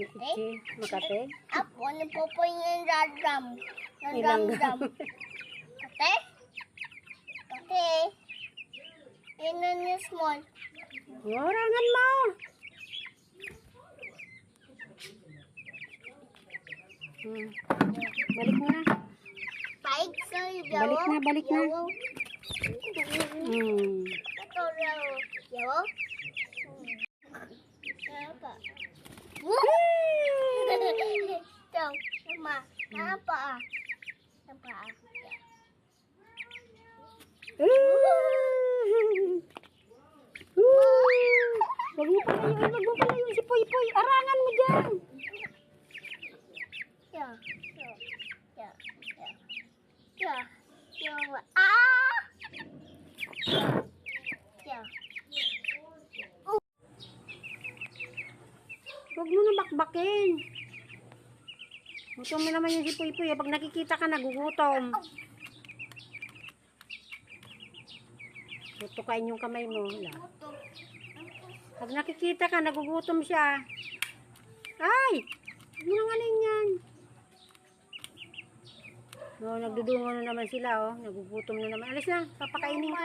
Makati? Makati? Ako, napupoy yung radam. Ilang Nadamdam. Kate? Kate? Yan yung small. Orangan mo! Balik mo na. Paig sa yaw. Balik na, balik na. Yaw. Ito yaw. Yaw? Apa? Ito, sama. Apa? Apa? Wag mo pala yung si Poy Poy. Arangan mo dyan. Ya. Ya. Ya. Ya. Ah! Ya. Huwag mo na bakbakin. Gutom mo naman yung si Poy Poy. Pag nakikita ka, nagugutom. Tutukain yung kamay mo. Wala. Pag nakikita ka, nagugutom siya. Ay! Huwag mo nang alin yan. No, nagdudungo na naman sila, oh. Nagugutom na naman. Alis na, papakainin ko.